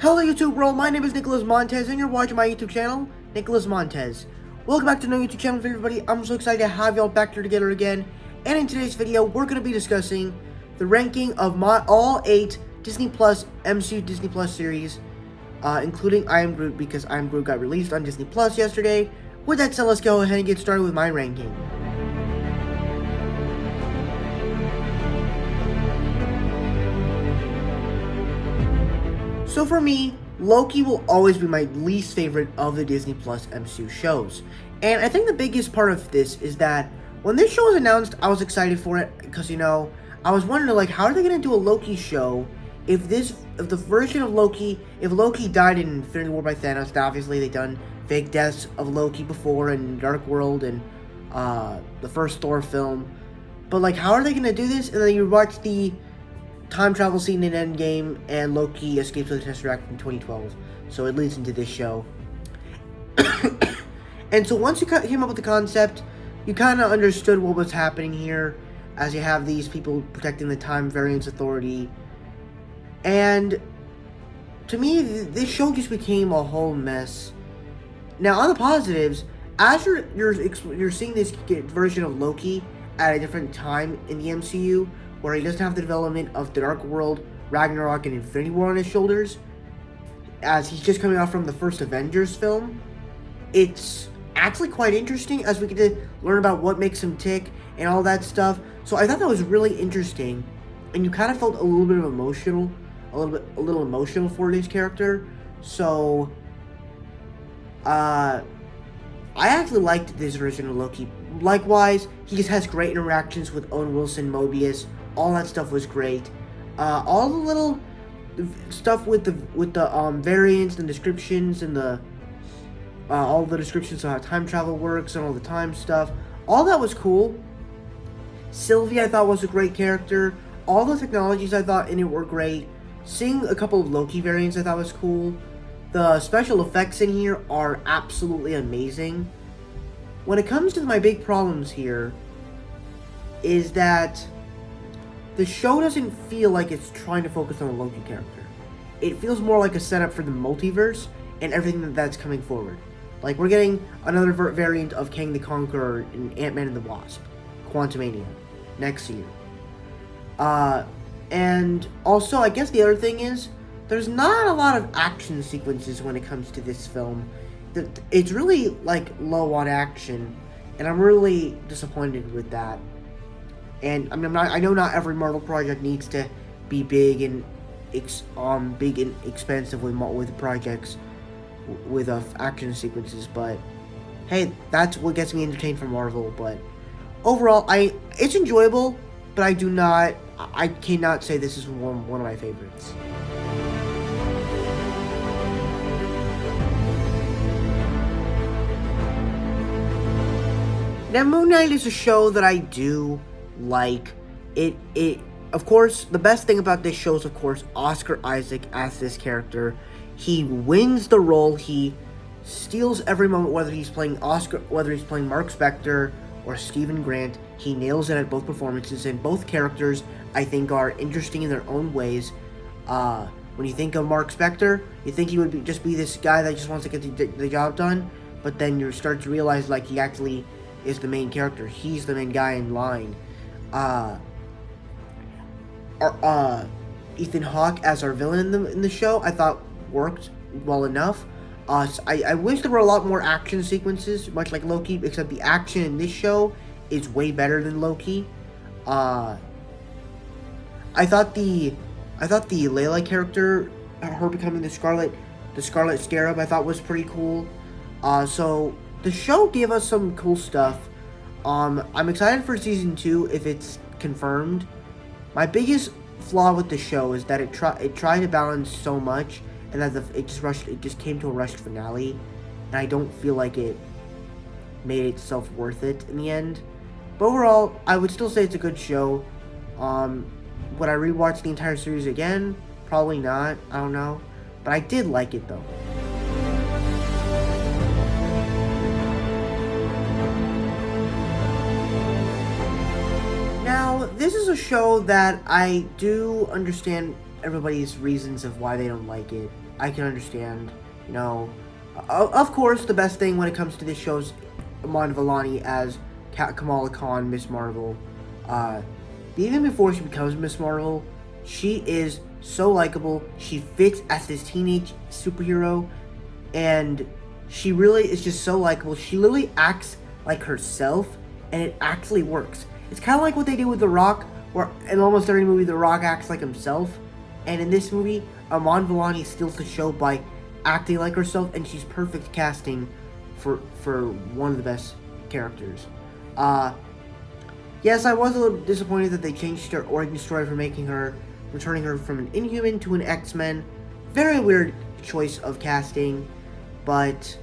Hello YouTube world, my name is Nicholas Montez and you're watching my YouTube channel, Nicholas Montez. Welcome back to another YouTube channel, everybody. I'm so excited to have y'all back here together again. And in today's video, we're going to be discussing the ranking of all 8 Disney Plus MCU Disney Plus series, including I Am Groot, because I Am Groot got released on Disney Plus yesterday. With that said, let's go ahead and get started with my ranking. So for me, Loki will always be my least favorite of the Disney Plus MCU shows. And I think the biggest part of this is that when this show was announced, I was excited for it because, you know, I was wondering, like, how are they going to do a Loki show if the version of Loki, if Loki died in Infinity War by Thanos, obviously they've done fake deaths of Loki before in Dark World and the first Thor film. But, like, how are they going to do this? And then you watch the time travel scene in Endgame, and Loki escapes with the Tesseract in 2012. So it leads into this show. And so once you came up with the concept, you kind of understood what was happening here, as you have these people protecting the Time Variance Authority. And to me, this show just became a whole mess. Now, on the positives, as you're seeing this version of Loki at a different time in the MCU, where he doesn't have the development of the Dark World, Ragnarok, and Infinity War on his shoulders, as he's just coming out from the first Avengers film. It's actually quite interesting, as we get to learn about what makes him tick and all that stuff. So I thought that was really interesting, and you kind of felt a little bit of a little emotional for his character. So I actually liked this version of Loki. Likewise, he just has great interactions with Owen Wilson, Mobius. All that stuff was great. All the little stuff with the variants and descriptions and all the descriptions of how time travel works and all the time stuff. All that was cool. Sylvie, I thought, was a great character. All the technologies I thought in it were great. Seeing a couple of Loki variants I thought was cool. The special effects in here are absolutely amazing. When it comes to my big problems here, is that the show doesn't feel like it's trying to focus on the Loki character. It feels more like a setup for the multiverse and everything that's coming forward. Like, we're getting another variant of Kang the Conqueror in Ant-Man and the Wasp, Quantumania, next year. And also, I guess the other thing is, there's not a lot of action sequences when it comes to this film. It's really, like, low on action, and I'm really disappointed with that. And I know not every Marvel project needs to be big and expensive with projects with action sequences, but hey, that's what gets me entertained from Marvel. But overall, it's enjoyable, but I cannot say this is one of my favorites. Now, Moon Knight is a show that I do like. Of course, the best thing about this show is, of course, Oscar Isaac as this character. He wins the role. He steals every moment, whether he's playing Mark Spector or Stephen Grant. He nails it at both performances, and both characters, I think, are interesting in their own ways. When you think of Mark Spector, you think he would just be this guy that just wants to get the job done, but then you start to realize, like, he actually is the main character. He's the main guy in line. Ethan Hawke as our villain in the show, I thought worked well enough. I wish there were a lot more action sequences, much like Loki, except the action in this show is way better than Loki. I thought the Layla character, her becoming the Scarlet the Scarlet Scarab I thought was pretty cool. So the show gave us some cool stuff. I'm excited for season 2 if it's confirmed. My biggest flaw with the show is that it tried to balance so much, and that it just came to a rushed finale, and I don't feel like it made itself worth it in the end. But overall, I would still say it's a good show. Would I rewatch the entire series again? Probably not. I don't know. But I did like it though. Now, this is a show that I do understand everybody's reasons of why they don't like it. I can understand, you know. Of course, the best thing when it comes to this show is Wandavision as Kamala Khan, Miss Marvel. Even before she becomes Miss Marvel, she is so likable. She fits as this teenage superhero, and she really is just so likable. She literally acts like herself, and it actually works. It's kind of like what they did with The Rock, where in almost every movie The Rock acts like himself, and in this movie, Wandavision steals the show by acting like herself, and she's perfect casting for one of the best characters. Yes, I was a little disappointed that they changed her origin story from returning her from an Inhuman to an X-Men. Very weird choice of casting, but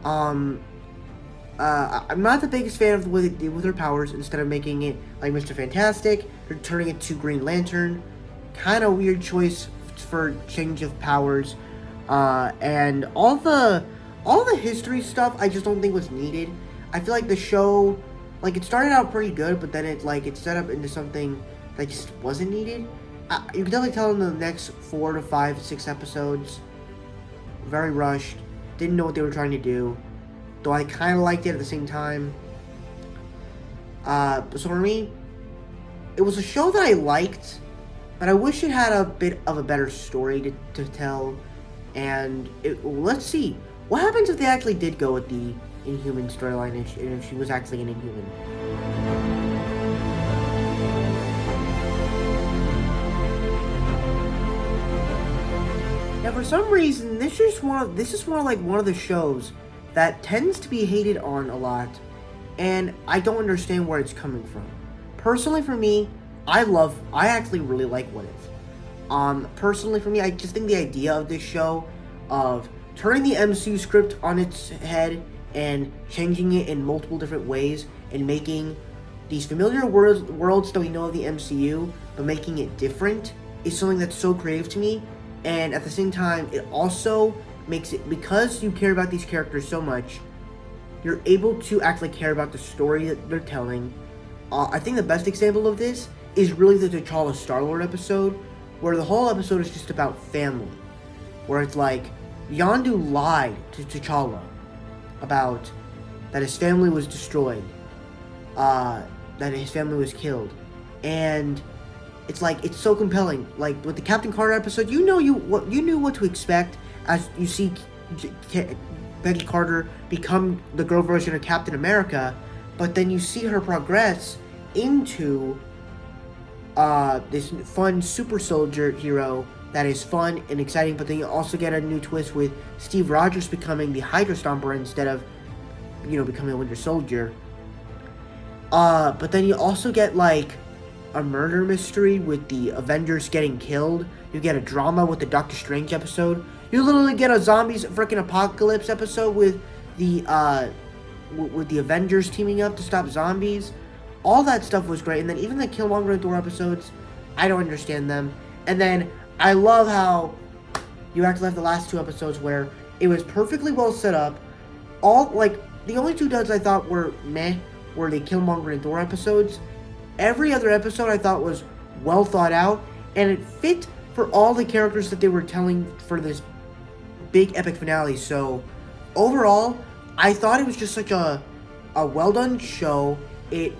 I'm not the biggest fan of what they did with her powers. Instead of making it like Mr. Fantastic, they're turning it to Green Lantern. Kind of weird choice for change of powers, and all the history stuff I just don't think was needed. I feel like the show, like, it started out pretty good, but then it set up into something that just wasn't needed. You can definitely tell in the next 4 to 5, 6 episodes, very rushed, didn't know what they were trying to do, though I kind of liked it at the same time. So for me, it was a show that I liked, but I wish it had a bit of a better story to tell, and let's see. What happens if they actually did go with the Inhuman storyline and if she was actually an Inhuman? Now, for some reason, this is one of the shows that tends to be hated on a lot, and I don't understand where it's coming from. Personally, for me, I actually really like What If. Personally, for me, I just think the idea of this show, of turning the MCU script on its head and changing it in multiple different ways and making these familiar worlds that we know of the MCU, but making it different, is something that's so creative to me. And at the same time, it also makes it, because you care about these characters so much, you're able to actually care about the story that they're telling. I think the best example of this is really the T'Challa Star-Lord episode, where the whole episode is just about family. Where it's like, Yondu lied to T'Challa about that his family was destroyed, that his family was killed, and it's like, it's so compelling. Like with the Captain Carter episode, you knew what to expect as you see Peggy Carter become the girl version of Captain America, but then you see her progress into this fun super soldier hero that is fun and exciting, but then you also get a new twist with Steve Rogers becoming the Hydra Stomper instead of, becoming a Winter Soldier. But then you also get, like, a murder mystery with the Avengers getting killed. You get a drama with the Doctor Strange episode. You literally get a zombies freaking apocalypse episode with the Avengers teaming up to stop zombies. All that stuff was great. And then even the Killmonger and Thor episodes, I don't understand them. And then I love how you actually have the last 2 episodes where it was perfectly well set up. The only 2 duds I thought were meh were the Killmonger and Thor episodes. Every other episode I thought was well thought out, and it fit for all the characters that they were telling for this big epic finale. So overall, I thought it was just such a well done show. It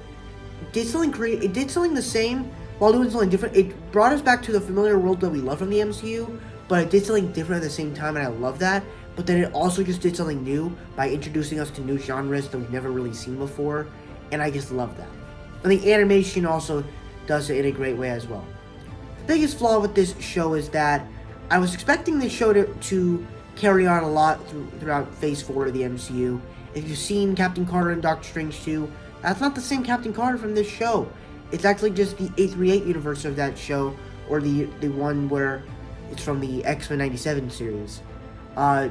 did something it did something the same while doing something different. It brought us back to the familiar world that we love from the MCU, but it did something different at the same time, and I love that. But then it also just did something new by introducing us to new genres that we've never really seen before, and I just love that. And the animation also does it in a great way as well. The biggest flaw with this show is that I was expecting this show to carry on a lot throughout Phase 4 of the MCU. If you've seen Captain Carter and Doctor Strange 2, that's not the same Captain Carter from this show. It's actually just the 838 universe of that show, or the one where it's from the X-Men 97 series. I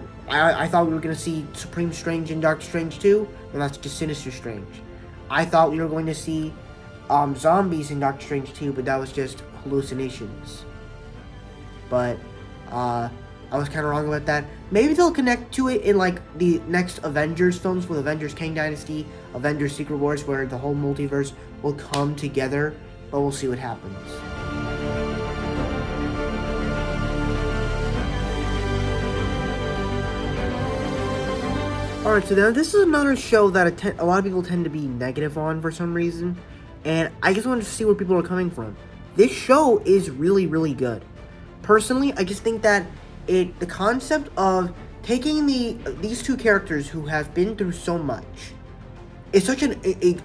thought we were going to see Supreme Strange in Doctor Strange 2, and that's just Sinister Strange. I thought we were going to see zombies in Doctor Strange 2, but that was just hallucinations. But I was kind of wrong about that. Maybe they'll connect to it in like the next Avengers films, with Avengers Kang Dynasty, Avengers Secret Wars, where the whole multiverse will come together, but we'll see what happens. Alright, so now this is another show that a lot of people tend to be negative on for some reason, and I just wanted to see where people are coming from. This show is really, really good. Personally, I just think that the concept of taking these two characters who have been through so much is such an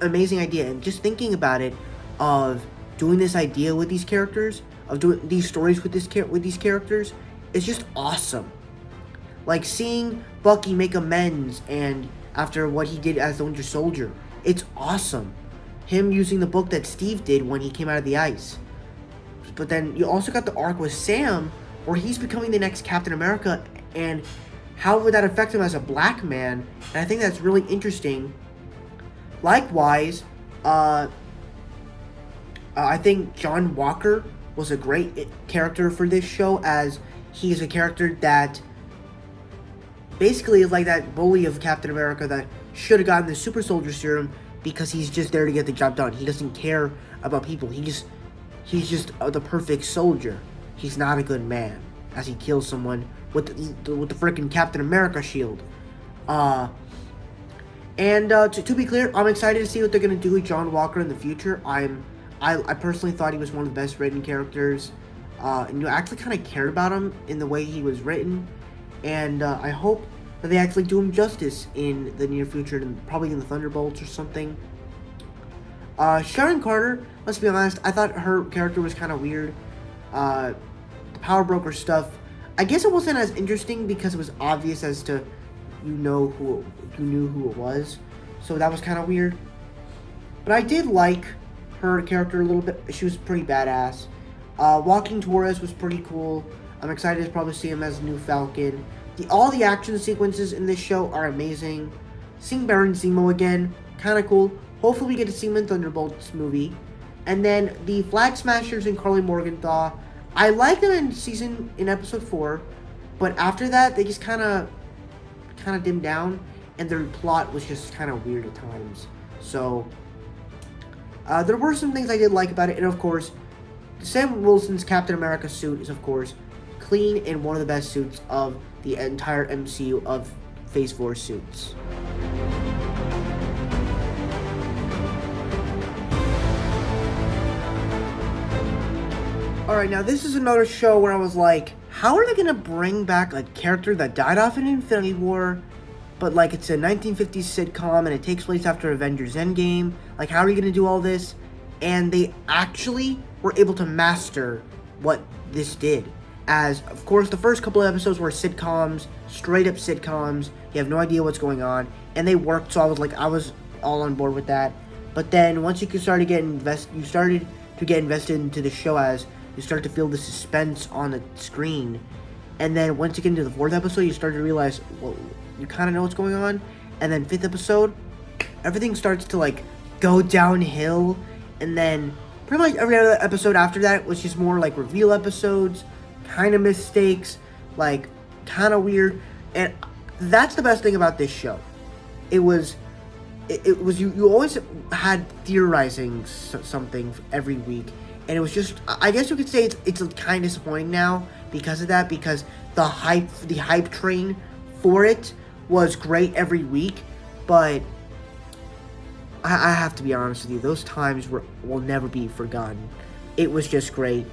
amazing idea, and just thinking about it, of doing this idea with these characters, of doing these stories with these characters, is just awesome. Like seeing Bucky make amends and after what he did as the Winter Soldier, it's awesome. Him using the book that Steve did when he came out of the ice. But then you also got the arc with Sam, where he's becoming the next Captain America, and how would that affect him as a black man? And I think that's really interesting. Likewise, I think John Walker was a great character for this show, as he is a character that basically is like that bully of Captain America that should have gotten the super soldier serum, because he's just there to get the job done. He doesn't care about people. He's just the perfect soldier. He's not a good man, as he kills someone with the freaking Captain America shield. To be clear, I'm excited to see what they're gonna do with John Walker in the future. I personally thought he was one of the best written characters, and you actually kind of cared about him in the way he was written. And I hope that they actually do him justice in the near future, and probably in the Thunderbolts or something. Sharon Carter, let's be honest, I thought her character was kind of weird. The Power Broker stuff, I guess it wasn't as interesting because it was obvious as to you knew who it was, so that was kind of weird. But I did like her character a little bit. She was pretty badass. Walking Torres was pretty cool. I'm excited to probably see him as the new Falcon. All the action sequences in this show are amazing. Seeing Baron Zemo again, kind of cool. Hopefully we get to see him in Thunderbolts movie. And then the Flag Smashers and Carly Morgenthau, I liked them in episode 4, but after that they just kind of dimmed down, and their plot was just kind of weird at times. So there were some things I did like about it, and of course, Sam Wilson's Captain America suit is of course clean and one of the best suits of the entire MCU of Phase 4 suits. Alright, now this is another show where I was like, how are they going to bring back a character that died off in Infinity War, but like it's a 1950s sitcom and it takes place after Avengers Endgame? Like, how are you going to do all this? And they actually were able to master what this did. As, of course, the first couple of episodes were sitcoms, straight up sitcoms. You have no idea what's going on, and they worked. So I was all on board with that. But then once you started to get invested into the show, as you start to feel the suspense on the screen, and then once you get into the 4th episode, you start to realize, well, you kind of know what's going on. And then 5th episode, everything starts to like go downhill, and then pretty much every other episode after that was just more like reveal episodes. Kind of mistakes, like kind of weird, and that's the best thing about this show. It was you always had theorizing something every week, and it was just, I guess you could say it's kind of disappointing now because of that, because the hype train for it was great every week, but I have to be honest with you, those times will never be forgotten. It was just great.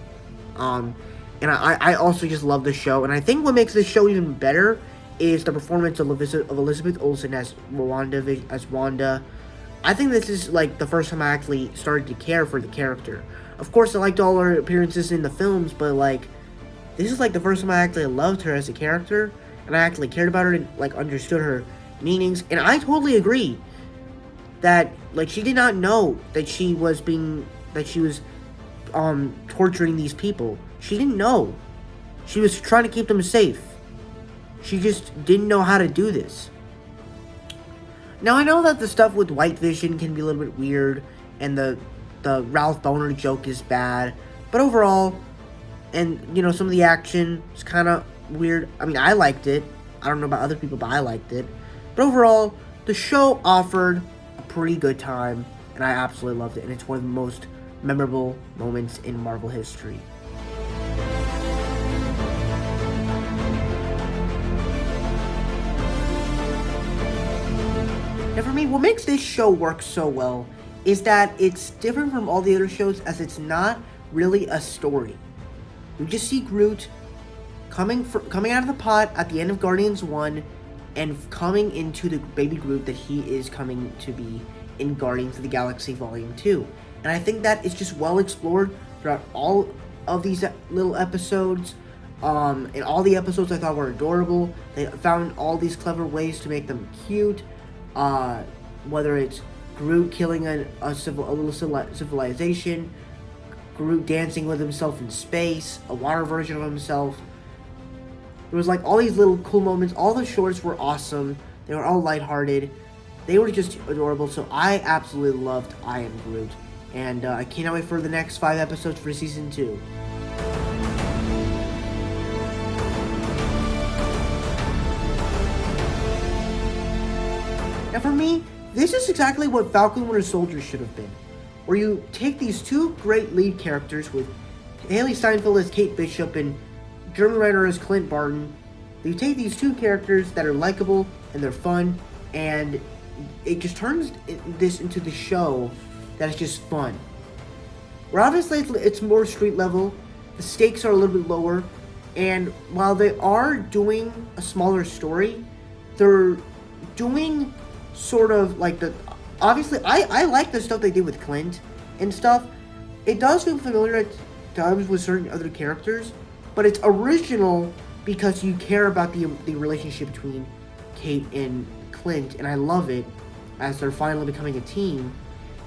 And I also just love the show. And I think what makes this show even better is the performance of Elizabeth Olsen as Wanda. I think this is like the first time I actually started to care for the character. Of course, I liked all her appearances in the films, but like this is like the first time I actually loved her as a character, and I actually cared about her and like understood her meanings. And I totally agree that like she did not know that she was torturing these people. She didn't know. She was trying to keep them safe. She just didn't know how to do this. Now I know that the stuff with White Vision can be a little bit weird, and the Ralph Boner joke is bad, but overall, and you know, some of the action is kind of weird. I mean, I liked it. I don't know about other people, but I liked it. But overall, the show offered a pretty good time, and I absolutely loved it, and it's one of the most memorable moments in Marvel history. Now for me, what makes this show work so well is that it's different from all the other shows, as it's not really a story. We just see Groot coming out of the pot at the end of Guardians 1 and coming into the baby Groot that he is coming to be in Guardians of the Galaxy Volume 2. And I think that it's just well explored throughout all of these little episodes. And all the episodes I thought were adorable. They found all these clever ways to make them cute. Whether it's Groot killing a little civilization, Groot dancing with himself in space, a water version of himself. There was like all these little cool moments. All the shorts were awesome. They were all lighthearted. They were just adorable. So I absolutely loved I Am Groot. And I cannot wait for the next 5 episodes for Season 2. Now for me, this is exactly what Falcon Winter Soldier should have been. Where you take these two great lead characters with Haley Steinfeld as Kate Bishop and Jeremy Renner as Clint Barton. You take these two characters that are likable and they're fun, and it just turns this into the show that is just fun. Where obviously it's more street level, the stakes are a little bit lower, and while they are doing a smaller story, they're doing sort of like the... Obviously, I like the stuff they did with Clint and stuff. It does feel familiar at times with certain other characters, but it's original because you care about the relationship between Kate and Clint, and I love it as they're finally becoming a team.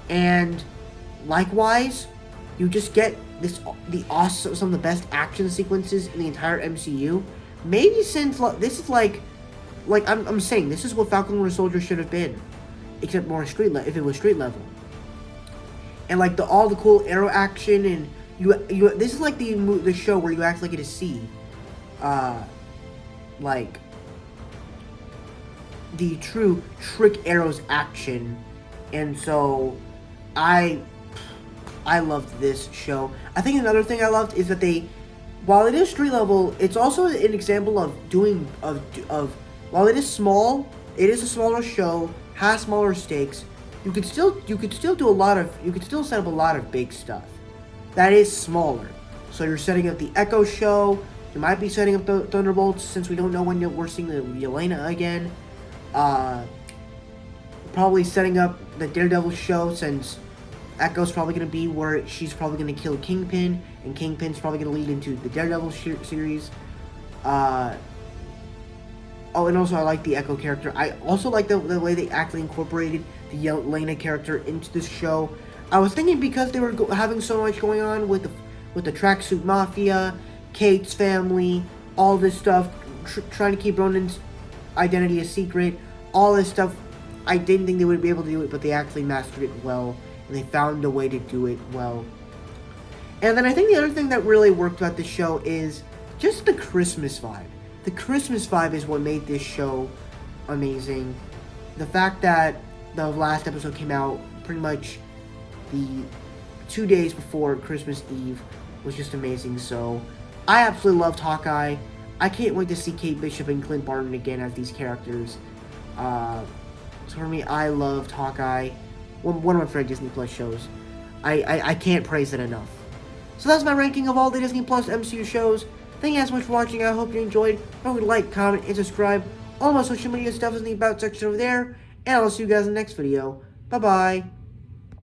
And likewise, you just get some of the best action sequences in the entire MCU. Maybe since this is like I'm saying, this is what Falcon Winter Soldier should have been, except more if it was street level. And like all the cool arrow action, and you this is like the show where you actually get to see like the true trick arrows action. And so I loved this show. I think another thing I loved is that while it is street level, it's also an example of while it is small, it is a smaller show, has smaller stakes. You could still set up a lot of big stuff that is smaller. So you're setting up the Echo show. You might be setting up the Thunderbolts, since we don't know when we're seeing the Yelena again. Probably setting up the Daredevil show, since Echo's probably going to be where she's probably going to kill Kingpin, and Kingpin's probably going to lead into the Daredevil series. Oh, and also I like the Echo character. I also like the way they actually incorporated the Yelena character into this show. I was thinking, because they were having so much going on with the Tracksuit Mafia, Kate's family, all this stuff, trying to keep Ronan's identity a secret, all this stuff, I didn't think they would be able to do it, but they actually mastered it well, and they found a way to do it well. And then I think the other thing that really worked about this show is just the Christmas vibe. The Christmas vibe is what made this show amazing. The fact that the last episode came out pretty much the 2 days before Christmas Eve was just amazing. So I absolutely loved Hawkeye. I can't wait to see Kate Bishop and Clint Barton again as these characters. So for me, I loved Hawkeye. One of my favorite Disney Plus shows. I can't praise it enough. So that's my ranking of all the Disney Plus MCU shows. Thank you guys so much for watching. I hope you enjoyed. Don't forget to like, comment, and subscribe. All my social media stuff is in the About section over there. And I'll see you guys in the next video. Bye-bye.